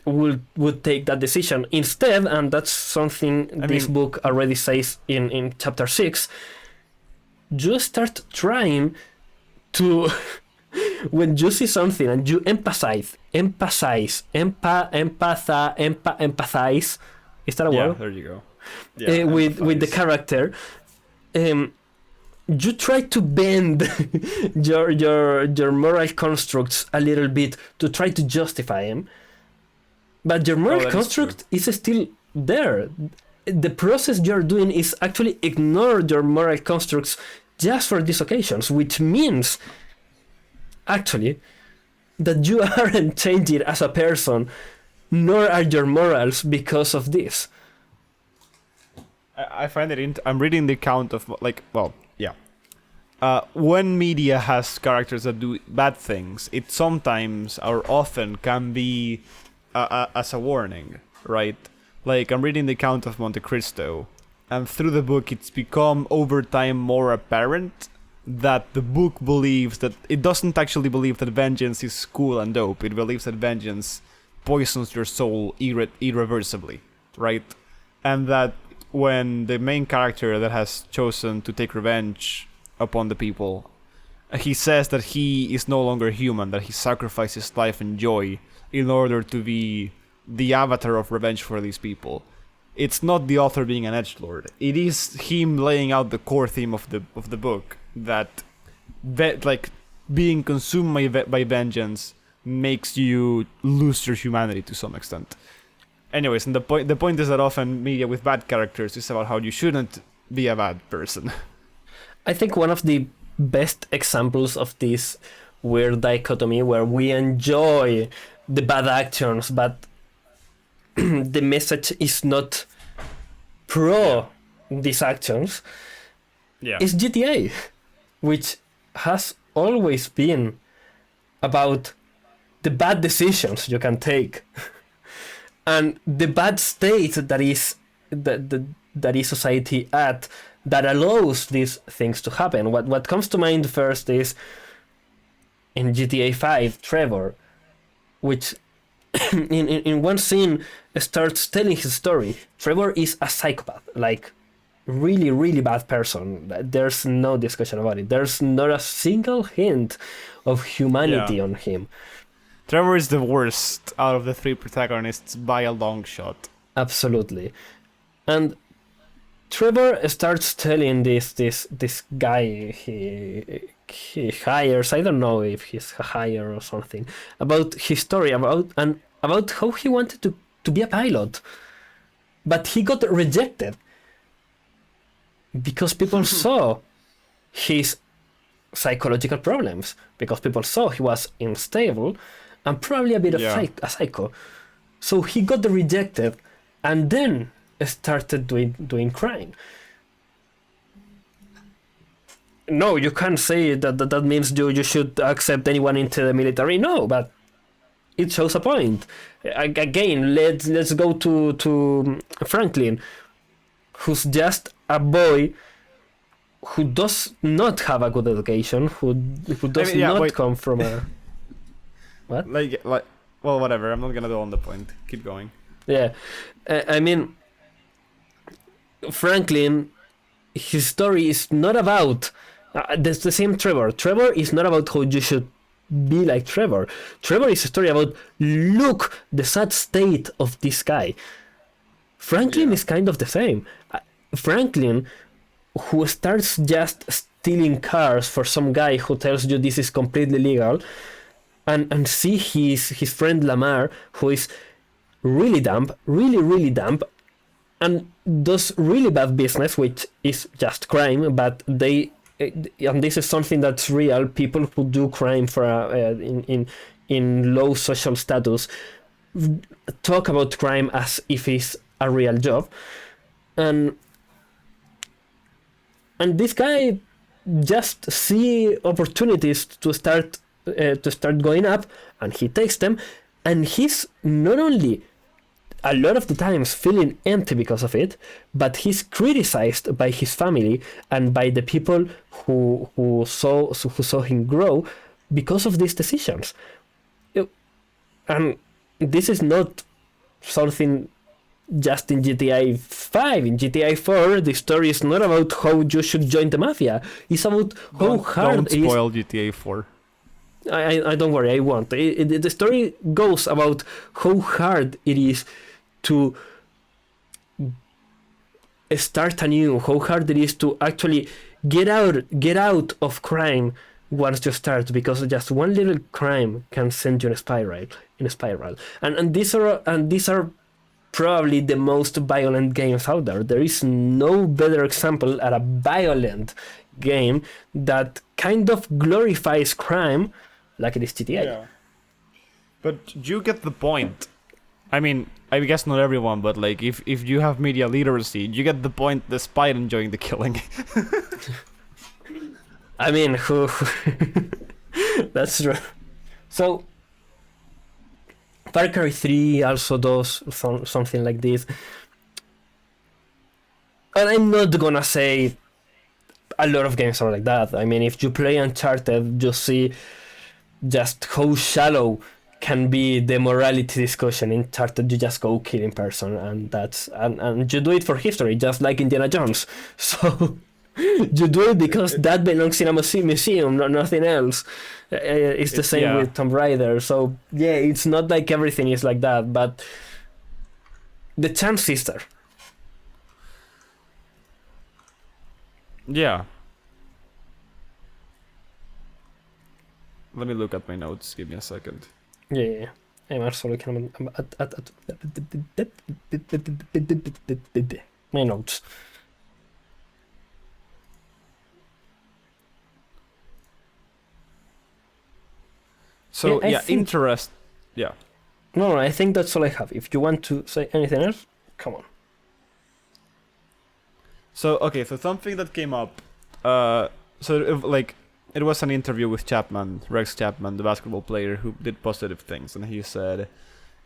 would take that decision instead, and that's something this book already says in chapter 6. you start trying to when you see something and you empathize. Is that a word? There you go. With the character, you try to bend your moral constructs a little bit to try to justify him, but your moral construct is still there. The process you're doing is actually ignore your moral constructs just for these occasions, which means actually that you aren't changing as a person, nor are your morals because of this. I find it. I'm reading the account of when media has characters that do bad things, it sometimes or often can be as a warning, right? Like, I'm reading the account of Monte Cristo, and through the book, it's become over time more apparent that the book believes that it doesn't actually believe that vengeance is cool and dope. It believes that vengeance poisons your soul irreversibly, right? And that when the main character that has chosen to take revenge upon the people, he says that he is no longer human, that he sacrifices life and joy in order to be the avatar of revenge for these people. It's not the author being an edgelord. It is him laying out the core theme of the book, that being consumed by vengeance makes you lose your humanity to some extent. Anyways, and the point is that often media with bad characters is about how you shouldn't be a bad person. I think one of the best examples of this weird dichotomy where we enjoy the bad actions, but the message is not pro these actions, is GTA, which has always been about the bad decisions you can take and the bad state that is society at, that allows these things to happen. What comes to mind first is in GTA 5, Trevor, which in one scene starts telling his story. Trevor is a psychopath, like really, really bad person. There's no discussion about it. There's not a single hint of humanity on him. Trevor is the worst out of the three protagonists by a long shot. Absolutely. And Trevor starts telling this guy he hires, I don't know if he's a hire or something, about his story, about how he wanted to be a pilot, but he got rejected because people saw his psychological problems, because people saw he was unstable and probably a bit of a psycho. So he got rejected and then started doing crime. No, you can't say that means you should accept anyone into the military. No, but it shows a point. Again, let's go to Franklin, who's just a boy who does not have a good education, who does not come from a what? Well, whatever. I'm not gonna go on the point. Keep going. Yeah, I mean, Franklin, his story is not about. That's the same Trevor. Trevor is not about how you should be like Trevor. Trevor is a story about, look, the sad state of this guy. Franklin is kind of the same. Franklin, who starts just stealing cars for some guy who tells you this is completely legal, and see his friend Lamar, who is really dumb, really dumb, and does really bad business, which is just crime, but they, and this is something that's real, people who do crime for in low social status talk about crime as if it's a real job, and this guy just see opportunities to start going up, and he takes them, and he's not only a lot of the times feeling empty because of it, but he's criticized by his family and by the people who saw him grow because of these decisions. And this is not something just in GTA 5. In GTA 4, the story is not about how you should join the mafia. It's about how hard Don't spoil GTA 4. I don't worry, I won't. The story goes about how hard it is to start anew, how hard it is to actually get out of crime once you start, because just one little crime can send you in a spiral. And these are probably the most violent games out there. There is no better example at a violent game that kind of glorifies crime like it is GTA. Yeah. But you get the point. I mean, I guess not everyone, but like if you have media literacy, you get the point despite enjoying the killing. I mean, that's true. So, Far Cry 3 also does something like this. And I'm not gonna say a lot of games are like that. I mean, if you play Uncharted, you see just how shallow can be the morality discussion in Uncharted. You just go killing person, and you do it for history, just like Indiana Jones. So you do it because that belongs in a museum, nothing else. It's the same with Tomb Raider. So yeah, it's not like everything is like that, but the chance is there. Yeah. Let me look at my notes. Give me a second. Yeah. I'm also looking at my notes. So I think... interest. Yeah. No, I think that's all I have. If you want to say anything else, come on. So okay, so something that came up. It was an interview with Rex Chapman, the basketball player who did positive things, and he said,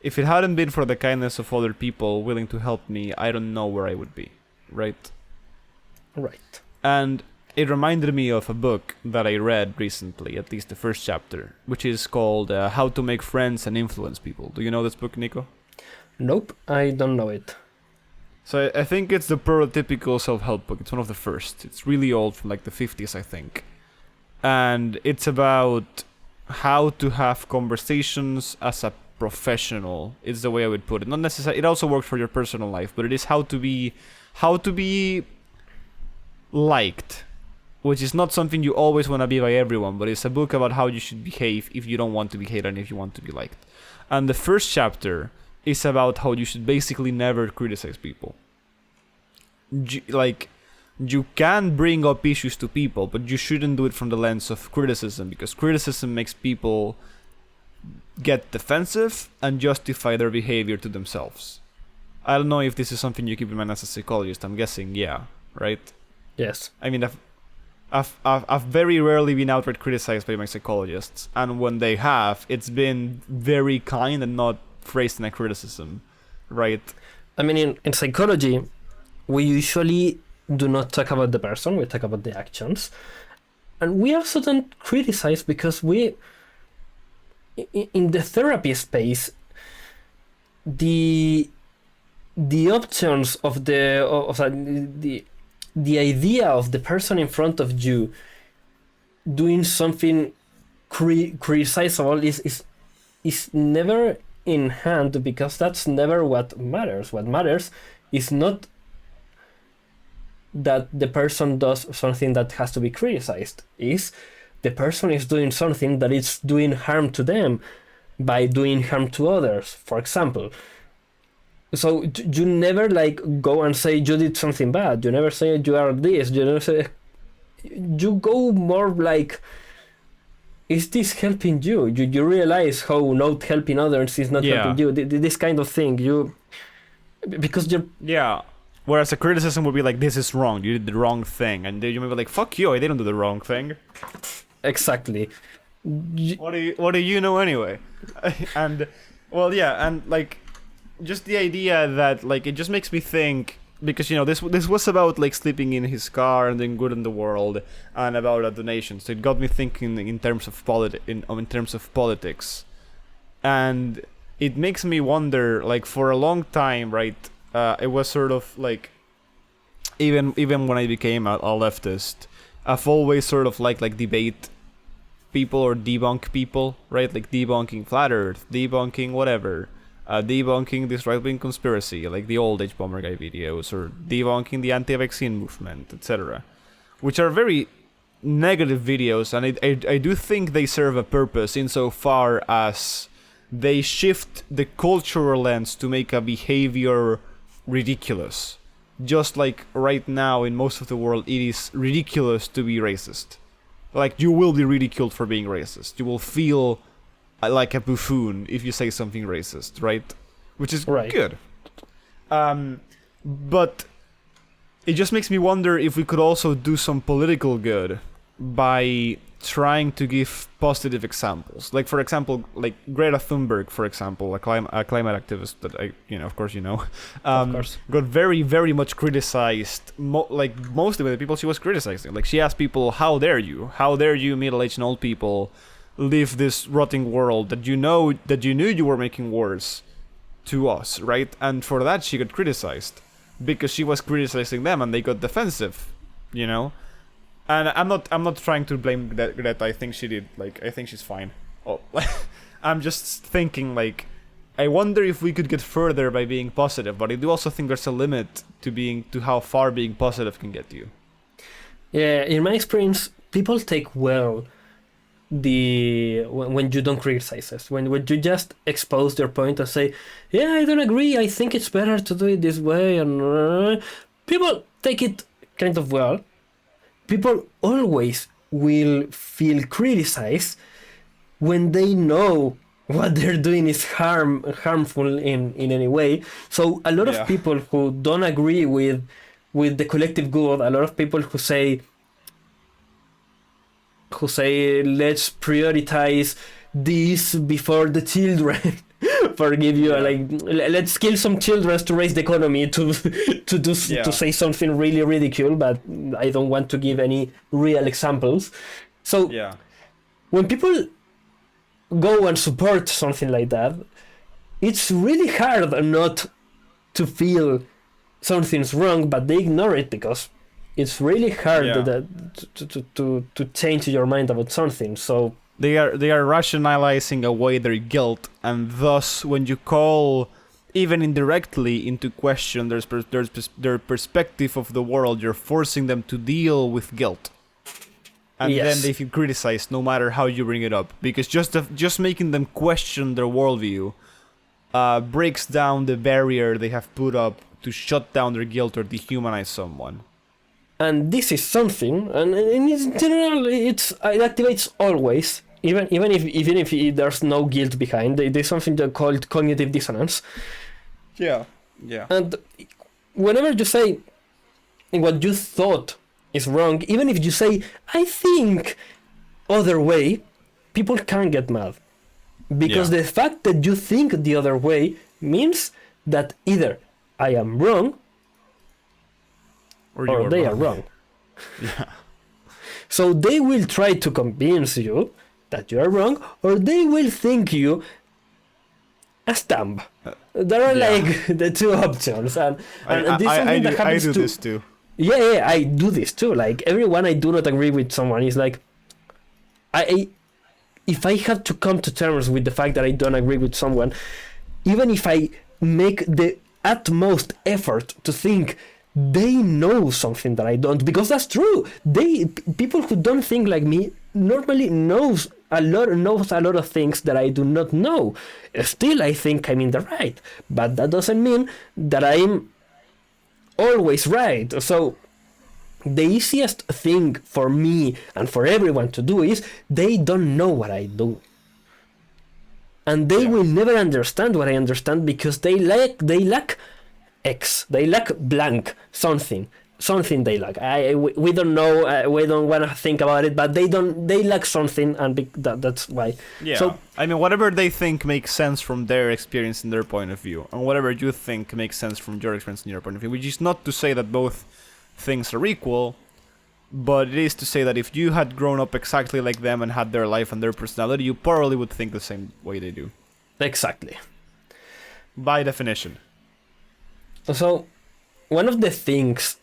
"If it hadn't been for the kindness of other people willing to help me, I don't know where I would be." Right? Right. And it reminded me of a book that I read recently, at least the first chapter, which is called How to Make Friends and Influence People. Do you know this book, Nico? Nope, I don't know it. So I think it's the prototypical self-help book. It's one of the first. It's really old, from like the 50s, I think. And it's about how to have conversations as a professional. It's the way I would put it. Not necessarily. It also works for your personal life, but it is how to be liked, which is not something you always want to be by everyone, but it's a book about how you should behave if you don't want to be hated and if you want to be liked. And the first chapter is about how you should basically never criticize people. You can bring up issues to people, but you shouldn't do it from the lens of criticism, because criticism makes people get defensive and justify their behavior to themselves. I don't know if this is something you keep in mind as a psychologist. I'm guessing, yeah, right? Yes. I mean, I've very rarely been outright criticized by my psychologists, and when they have, it's been very kind and not phrased in a criticism, right? I mean, in psychology, we usually do not talk about the person, we talk about the actions. And we also don't criticize because in the therapy space, the options of the idea of the person in front of you doing something criticizable is never in hand, because that's never what matters. What matters is not that the person does something that has to be criticized, is the person is doing something that is doing harm to them by doing harm to others, for example. So you never go and say you did something bad. You never say you are this. You never say. You go more like, is this helping you? You realize how not helping others is not helping you. This kind of thing. Because you're. Yeah. Whereas a criticism would be like, this is wrong. You did the wrong thing, and then you may be like, fuck you. I didn't do the wrong thing. Exactly. What do you know anyway? And well, yeah, and just the idea that it just makes me think, because this was about sleeping in his car and doing good in the world, and about a donation. So it got me thinking in terms of politics, and it makes me wonder. For a long time, right? it was sort of like, even when I became a leftist, I've always sort of like debate people or debunk people, right? Like debunking flat Earth, debunking whatever, debunking this right-wing conspiracy, like the old H-Bomber guy videos, or debunking the anti-vaccine movement, etc., which are very negative videos, and I do think they serve a purpose insofar as they shift the cultural lens to make a behavior ridiculous. Just like right now in most of the world, it is ridiculous to be racist. Like, you will be ridiculed for being racist. You will feel like a buffoon if you say something racist, right? Which is good. But it just makes me wonder if we could also do some political good by trying to give positive examples. Like, for example, like Greta Thunberg, for example, a climate activist that of course of course, got very, very much criticized. Mostly by the people she was criticizing. Like, she asked people, "How dare you? How dare you, middle-aged and old people, live this rotting world that you knew you were making worse to us, right?" And for that, she got criticized because she was criticizing them, and they got defensive, And I'm not trying to blame Greta. I think she did. I think she's fine. Oh, I'm just thinking, I wonder if we could get further by being positive. But I do also think there's a limit to how far being positive can get you. Yeah, in my experience, people take well when you don't criticize us, when you just expose their point and say, "Yeah, I don't agree. I think it's better to do it this way," and people take it kind of well. People always will feel criticized when they know what they're doing is harmful in any way. So a lot of people who don't agree with the collective good, a lot of people who say let's prioritize this before the children. Forgive you, let's kill some children to raise the economy, to say something really ridicule, but I don't want to give any real examples. So when people go and support something like that, it's really hard not to feel something's wrong, but they ignore it because it's really hard to change your mind about something. So They are rationalizing away their guilt, and thus, when you call, even indirectly, into question their perspective of the world, you're forcing them to deal with guilt, and then they feel criticized no matter how you bring it up, because just making them question their worldview breaks down the barrier they have put up to shut down their guilt or dehumanize someone. And this is something, and in general, it activates always. Even if there's no guilt behind, there's something called cognitive dissonance. Yeah. And whenever you say what you thought is wrong, even if you say, "I think other way," people can get mad. Because the fact that you think the other way means that either I am wrong or they are wrong. So they will try to convince you that you are wrong, or they will think you a stump. There are the two options, and this is something that happens I do too. this too. Yeah, I do this too. Like, everyone I do not agree with someone is like, if I have to come to terms with the fact that I don't agree with someone, even if I make the utmost effort to think they know something that I don't, because that's true. People who don't think like me normally knows a lot of things that I do not know. Still, I think I'm in the right, but that doesn't mean that I'm always right. So the easiest thing for me and for everyone to do is they don't know what I do, and they will never understand what I understand, because they lack X, they lack blank, something they lack. We don't know, we don't want to think about it, but they lack something, and that's why. So I mean, whatever they think makes sense from their experience and their point of view, and whatever you think makes sense from your experience and your point of view, which is not to say that both things are equal, but it is to say that if you had grown up exactly like them and had their life and their personality, you probably would think the same way they do. Exactly. By definition. So one of the things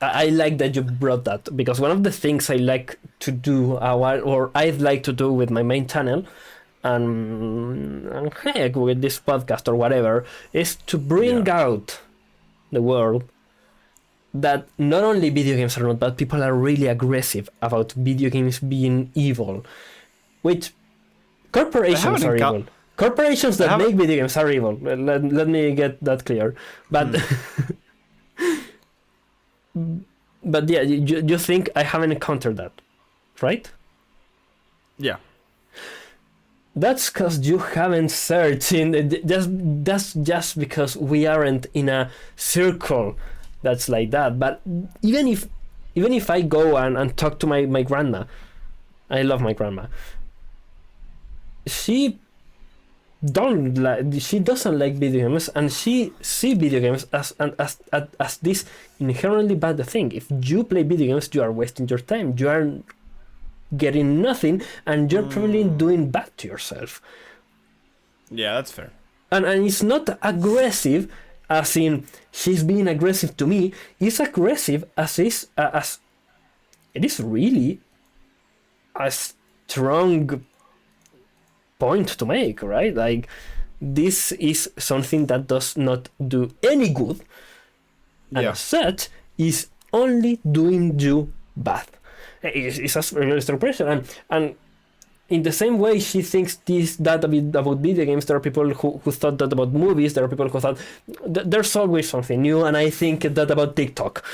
I like that you brought that, because one of the things I like to do, or I'd like to do with my main channel, and heck, with this podcast or whatever, is to bring out the world that not only video games are not bad, people are really aggressive about video games being evil, which corporations are evil. Corporations that make video games are evil. Let me get that clear. But but yeah, you think I haven't encountered that, right? Yeah. That's because you haven't searched in. That's just because we aren't in a circle that's like that. But even if I go and talk to my grandma, I love my grandma. She doesn't like video games, and she sees video games as this inherently bad thing. If you play video games, you are wasting your time. You are getting nothing, and you're probably doing bad to yourself. Yeah, that's fair. And it's not aggressive as in she's being aggressive to me. It's aggressive as it is really a strong point to make, right? Like, this is something that does not do any good, and as such is only doing you bad. It's a very strong pressure, and in the same way she thinks that about video games, there are people who thought that about movies. There are people who thought there's always something new, and I think that about TikTok.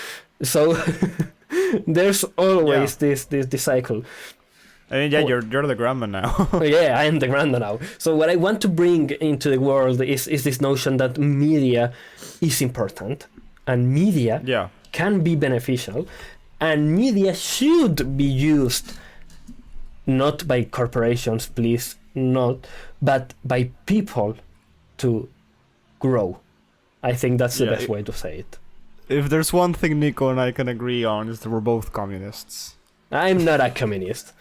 So there's always this cycle. I mean, you're the grandma now. Yeah, I am the grandma now. So what I want to bring into the world is this notion that media is important, and media can be beneficial, and media should be used not by corporations, please, but by people to grow. I think that's the best way to say it. If there's one thing Nico and I can agree on, is that we're both communists. I'm not a communist.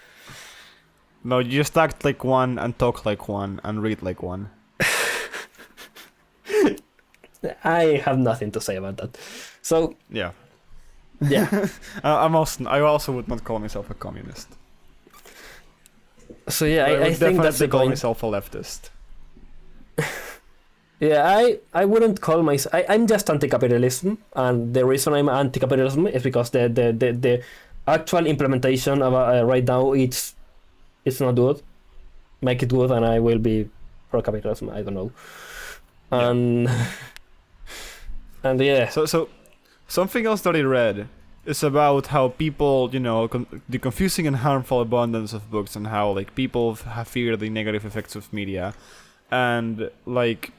No, you just act like one and talk like one and read like one. I have nothing to say about that. So yeah. I also would not call myself a communist. So yeah, I think that's the call point. myself a leftist. Yeah, I wouldn't call myself. I'm just anti-capitalism, and the reason I'm anti-capitalism is because the actual implementation of right now it's not good. Make it good, and I will be pro-capitalism. I don't know. And yeah. So something else that I read is about how people, the confusing and harmful abundance of books, and how like people have feared the negative effects of media, and like,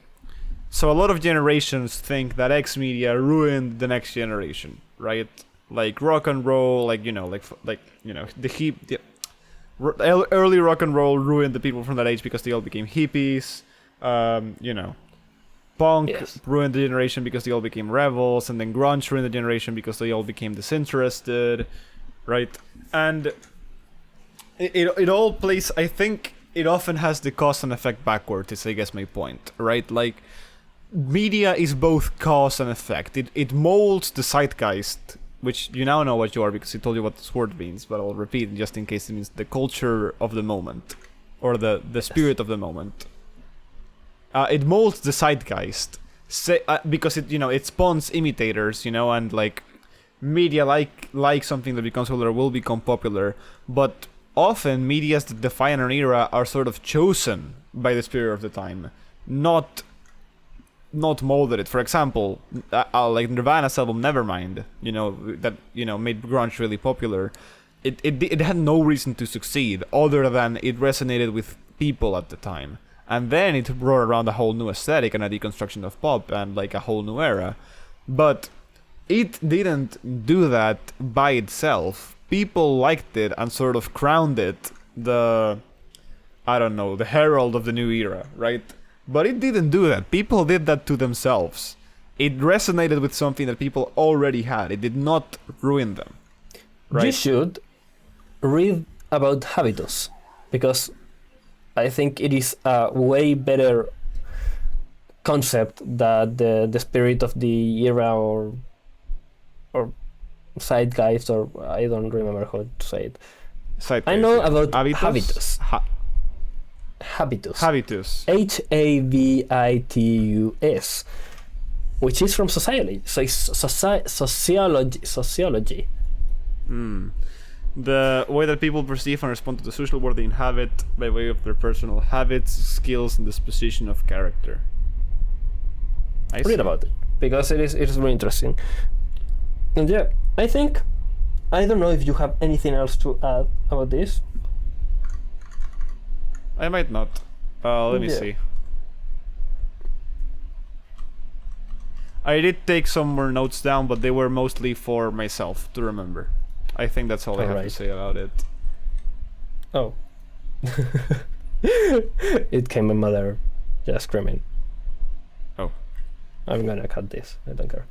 so a lot of generations think that X media ruined the next generation, right? Like rock and roll, early rock and roll ruined the people from that age because they all became hippies. Punk ruined the generation because they all became rebels, and then grunge ruined the generation because they all became disinterested, right? And it all plays. I think it often has the cause and effect backwards. Is I guess my point, right? Like, media is both cause and effect. It molds the zeitgeist, which you now know what you are because I told you what this word means, but I'll repeat just in case it means the culture of the moment, or the spirit of the moment. It molds the zeitgeist, because it spawns imitators, and like media like something that becomes popular will become popular, but often medias that define an era are sort of chosen by the spirit of the time, not molded it. For example, like Nirvana's album Nevermind, that made grunge really popular. It had no reason to succeed other than it resonated with people at the time. And then it brought around a whole new aesthetic and a deconstruction of pop and like a whole new era. But it didn't do that by itself. People liked it and sort of crowned it the herald of the new era, right? But it didn't do that. People did that to themselves. It resonated with something that people already had. It did not ruin them. Right? You should read about habitus, because I think it is a way better concept that the spirit of the era or zeitgeist, or I don't remember how to say it. I know about habitus. Habitus. Habitus. Habitus, which is from sociology. So it's sociology. The way that people perceive and respond to the social world they inhabit by way of their personal habits, skills, and disposition of character. Read about it, because it is really interesting. And yeah, I don't know if you have anything else to add about this. I might not. Let me see. I did take some more notes down, but they were mostly for myself to remember. I think that's all I have to say about it. Oh. It came my mother just screaming. Oh. I'm gonna cut this. I don't care.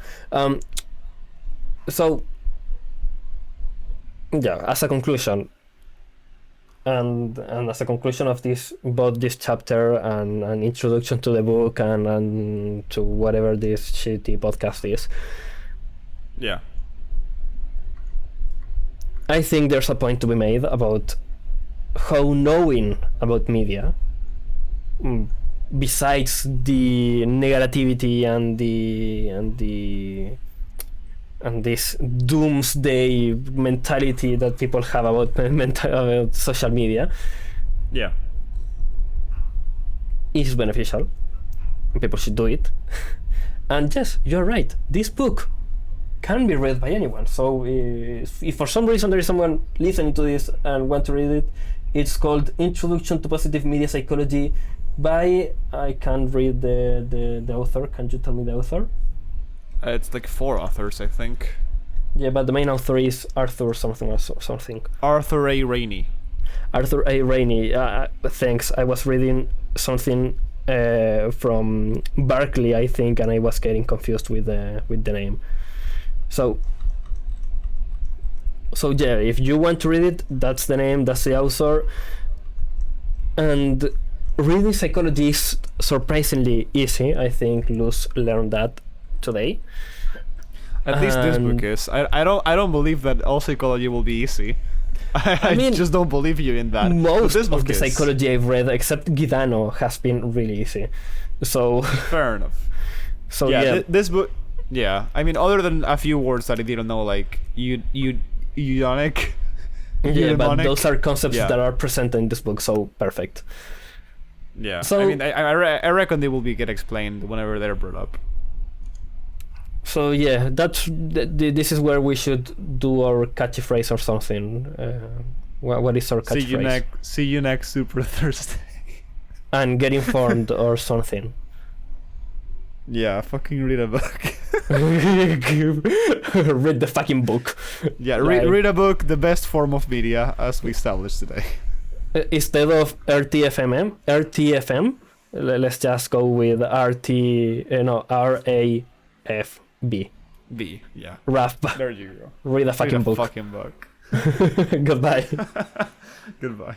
So, yeah, as a conclusion, and as a conclusion of both this chapter and an introduction to the book and to whatever this shitty podcast is. Yeah. I think there's a point to be made about how knowing about media, besides the negativity and this doomsday mentality that people have about social media, is beneficial. People should do it. And yes, you're right. This book can be read by anyone. So if for some reason there is someone listening to this and want to read it, it's called Introduction to Positive Media Psychology by, I can't read the author. Can you tell me the author? It's like 4 authors, I think. Yeah, but the main author is Arthur something or something. Arthur A. Rainey. Arthur A. Rainey. Thanks. I was reading something from Berkeley, I think, and I was getting confused with the name. So yeah, if you want to read it, that's the name, that's the author. And reading psychology is surprisingly easy. I think Luz learned that today. At least this book is. I don't believe that all psychology will be easy. I mean, just don't believe you in that. Most of the psychology I've read, except Guidano, has been really easy. So fair enough. So yeah. This book. Yeah, I mean, other than a few words that I didn't know, like eugenic. Yeah, but those are concepts that are present in this book, so perfect. Yeah, so I mean, I reckon they will get explained whenever they're brought up. So yeah, this is where we should do our catchy phrase or something. What is our catchy phrase? See you next Super Thursday. And get informed or something. Yeah, fucking read a book. Read the fucking book. Yeah, read a book, the best form of media, as we established today. Instead of RTFM, let's just go with RAFB. B, yeah. RAFB. There you go. Read a fucking book. Fucking book. Goodbye. Goodbye.